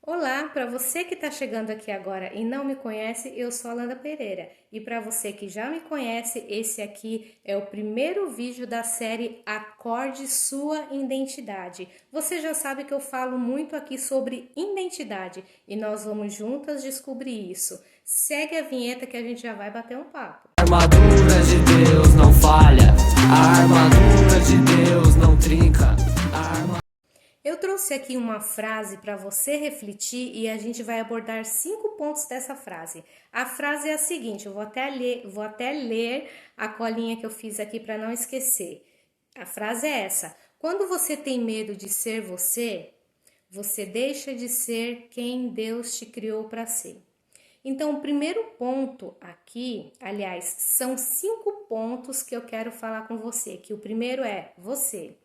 Olá, para você que está chegando aqui agora e não me conhece, eu sou a Landa Pereira. E para você que já me conhece, esse aqui é o primeiro vídeo da série Acorde Sua Identidade. Você já sabe que eu falo muito aqui sobre identidade e nós vamos juntas descobrir isso. Segue a vinheta que a gente já vai bater um papo. A armadura de Deus não falha, a armadura de Deus não trinca. Eu trouxe aqui uma frase para você refletir e a gente vai abordar 5 pontos dessa frase. A frase é a seguinte, eu vou até ler a colinha que eu fiz aqui para não esquecer. A frase é essa: quando você tem medo de ser você, você deixa de ser quem Deus te criou para ser. Então, o primeiro ponto aqui, aliás, são 5 pontos que eu quero falar com você. Que o primeiro é você,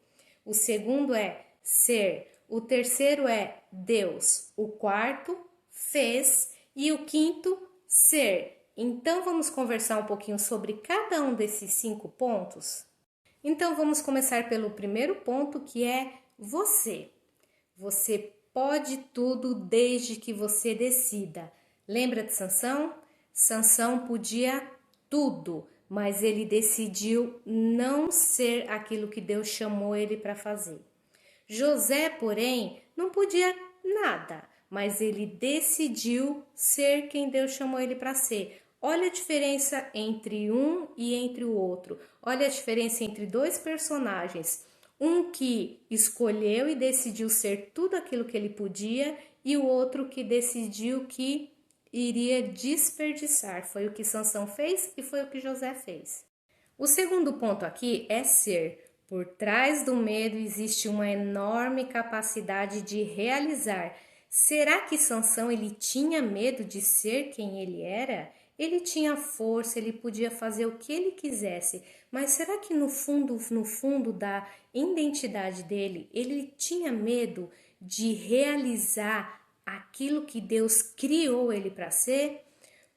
o segundo é ser, o terceiro é Deus, o quarto fez e o quinto ser. Então, vamos conversar um pouquinho sobre cada um desses 5 pontos? Então, vamos começar pelo primeiro ponto, que é você. Você pode tudo desde que você decida. Lembra de Sansão? Sansão podia tudo, mas ele decidiu não ser aquilo que Deus chamou ele para fazer. José, porém, não podia nada, mas ele decidiu ser quem Deus chamou ele para ser. Olha a diferença entre um e entre o outro. Olha a diferença entre dois personagens. Um que escolheu e decidiu ser tudo aquilo que ele podia e o outro que decidiu que iria desperdiçar. Foi o que Sansão fez e foi o que José fez. O segundo ponto aqui é ser. Por trás do medo existe uma enorme capacidade de realizar. Será que Sansão ele tinha medo de ser quem ele era? Ele tinha força, ele podia fazer o que ele quisesse, mas será que no fundo da identidade dele, ele tinha medo de realizar aquilo que Deus criou ele para ser?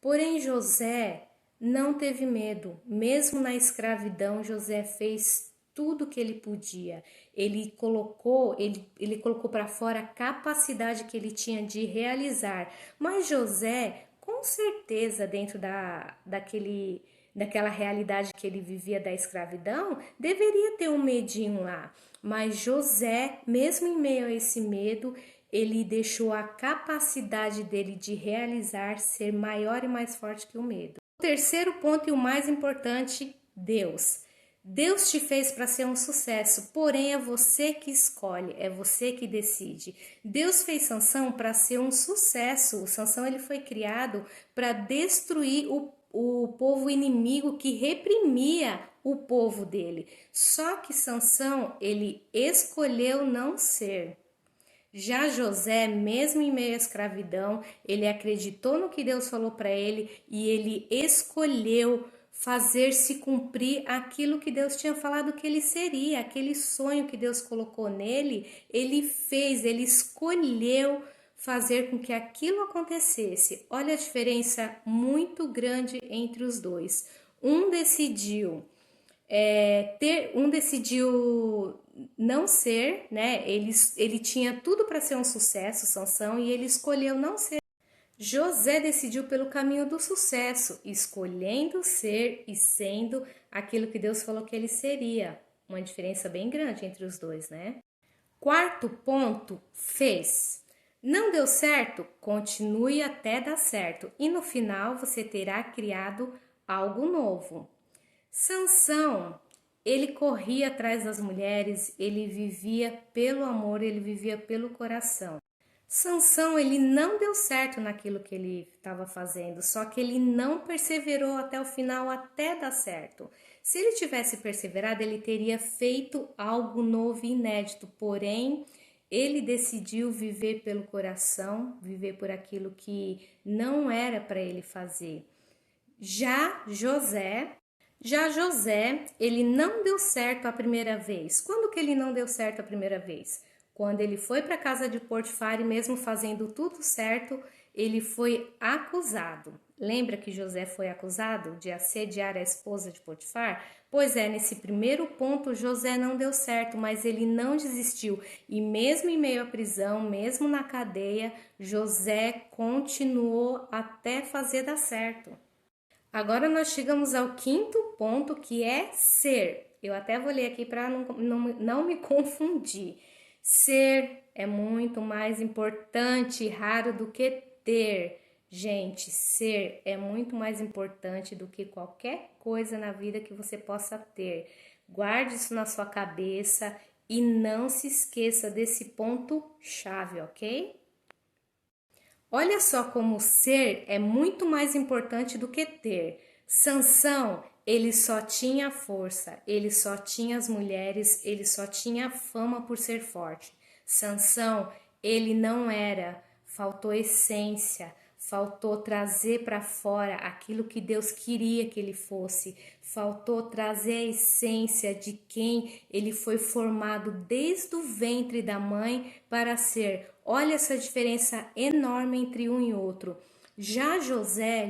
Porém, José não teve medo. Mesmo na escravidão, José fez tudo que ele podia. Ele colocou para fora a capacidade que ele tinha de realizar. Mas José, com certeza, dentro daquela realidade que ele vivia da escravidão, deveria ter um medinho lá. Mas José, mesmo em meio a esse medo, ele deixou a capacidade dele de realizar ser maior e mais forte que o medo. O terceiro ponto e o mais importante, Deus. Deus te fez para ser um sucesso, porém é você que escolhe, é você que decide. Deus fez Sansão para ser um sucesso. O Sansão ele foi criado para destruir o povo inimigo que reprimia o povo dele. Só que Sansão ele escolheu não ser. Já José, mesmo em meio à escravidão, ele acreditou no que Deus falou para ele e ele escolheu fazer se cumprir aquilo que Deus tinha falado que ele seria, aquele sonho que Deus colocou nele, ele fez, ele escolheu fazer com que aquilo acontecesse. Olha a diferença muito grande entre os dois. Um decidiu decidiu não ser, né? Ele tinha tudo para ser um sucesso, Sansão, e ele escolheu não ser. José decidiu pelo caminho do sucesso, escolhendo ser e sendo aquilo que Deus falou que ele seria. Uma diferença bem grande entre os dois, né? Quarto ponto, fez. Não deu certo? Continue até dar certo. E no final você terá criado algo novo. Sansão, ele corria atrás das mulheres, ele vivia pelo amor, ele vivia pelo coração. Sansão, ele não deu certo naquilo que ele estava fazendo, só que ele não perseverou até o final, até dar certo. Se ele tivesse perseverado, ele teria feito algo novo e inédito, porém, ele decidiu viver pelo coração, viver por aquilo que não era para ele fazer. Já José, ele não deu certo a primeira vez. Quando que ele não deu certo a primeira vez? Quando ele foi para a casa de Potifar e mesmo fazendo tudo certo, ele foi acusado. Lembra que José foi acusado de assediar a esposa de Potifar? Pois é, nesse primeiro ponto José não deu certo, mas ele não desistiu. E mesmo em meio à prisão, mesmo na cadeia, José continuou até fazer dar certo. Agora nós chegamos ao quinto ponto, que é ser. Eu até vou ler aqui para não me confundir. Ser é muito mais importante e raro do que ter. Gente, ser é muito mais importante do que qualquer coisa na vida que você possa ter. Guarde isso na sua cabeça e não se esqueça desse ponto chave, ok? Olha só como ser é muito mais importante do que ter. Sansão, ele só tinha força, ele só tinha as mulheres, ele só tinha fama por ser forte. Sansão, ele não era, faltou essência, faltou trazer para fora aquilo que Deus queria que ele fosse, faltou trazer a essência de quem ele foi formado desde o ventre da mãe para ser. Olha essa diferença enorme entre um e outro. Já José,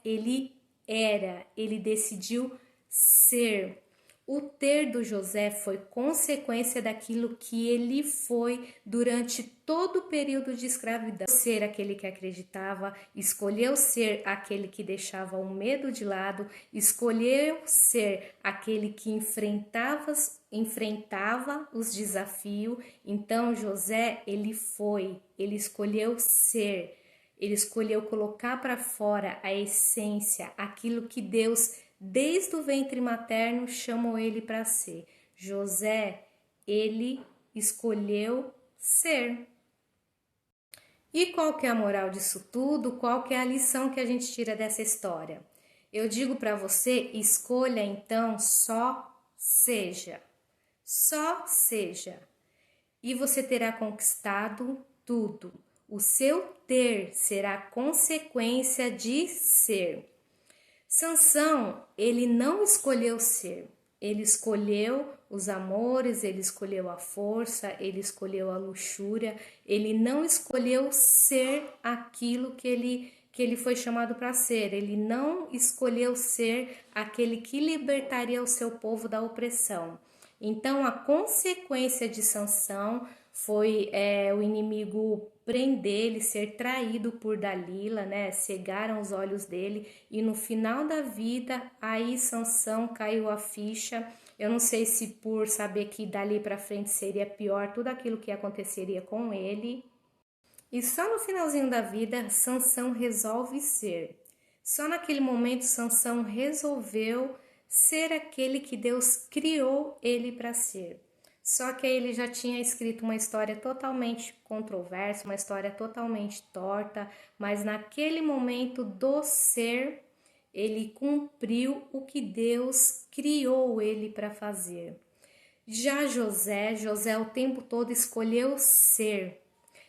ele decidiu ser. O ter do José foi consequência daquilo que ele foi durante todo o período de escravidão. Ser aquele que acreditava, escolheu ser aquele que deixava o medo de lado, escolheu ser aquele que enfrentava os desafios. Então José, ele escolheu ser, ele escolheu colocar para fora a essência, aquilo que Deus desde o ventre materno chamou ele para ser. José, ele escolheu ser. E qual que é a moral disso tudo? Qual que é a lição que a gente tira dessa história? Eu digo para você, escolha então só seja. Só seja. E você terá conquistado tudo. O seu ter será consequência de ser. Sansão, ele não escolheu ser, ele escolheu os amores, ele escolheu a força, ele escolheu a luxúria, ele não escolheu ser aquilo que ele foi chamado para ser, ele não escolheu ser aquele que libertaria o seu povo da opressão. Então, a consequência de Sansão foi o inimigo prender ele, ser traído por Dalila, né? Cegaram os olhos dele e no final da vida, aí Sansão caiu a ficha. Eu não sei se por saber que dali para frente seria pior tudo aquilo que aconteceria com ele. E só no finalzinho da vida, Sansão resolve ser. Só naquele momento, Sansão resolveu ser aquele que Deus criou ele para ser. Só que ele já tinha escrito uma história totalmente controversa, uma história totalmente torta, mas naquele momento do ser, ele cumpriu o que Deus criou ele para fazer. Já José o tempo todo escolheu ser,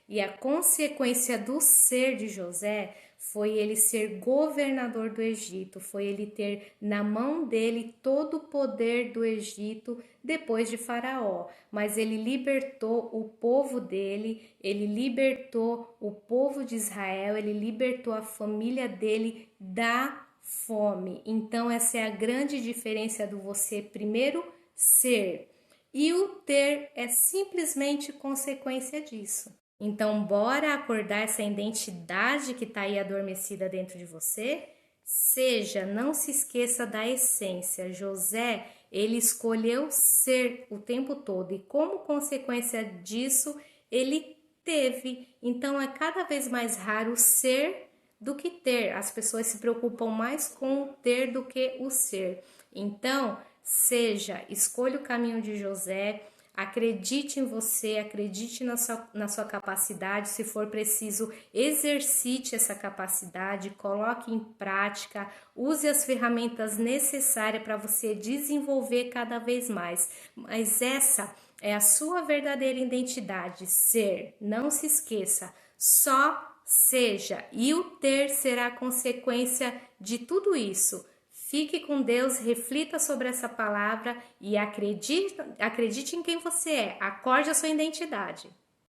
e a consequência do ser de José foi ele ser governador do Egito, foi ele ter na mão dele todo o poder do Egito depois de Faraó. Mas ele libertou o povo dele, ele libertou o povo de Israel, ele libertou a família dele da fome. Então essa é a grande diferença do você primeiro ser, e o ter é simplesmente consequência disso. Então, bora acordar essa identidade que está aí adormecida dentro de você? Seja, não se esqueça da essência. José, ele escolheu ser o tempo todo e como consequência disso, ele teve. Então, é cada vez mais raro ser do que ter. As pessoas se preocupam mais com o ter do que o ser. Então, seja, escolha o caminho de José. Acredite em você, acredite na sua capacidade, se for preciso, exercite essa capacidade, coloque em prática, use as ferramentas necessárias para você desenvolver cada vez mais. Mas essa é a sua verdadeira identidade, ser, não se esqueça, só seja, e o ter será consequência de tudo isso. Fique com Deus, reflita sobre essa palavra e acredite em quem você é. Acorde a sua identidade.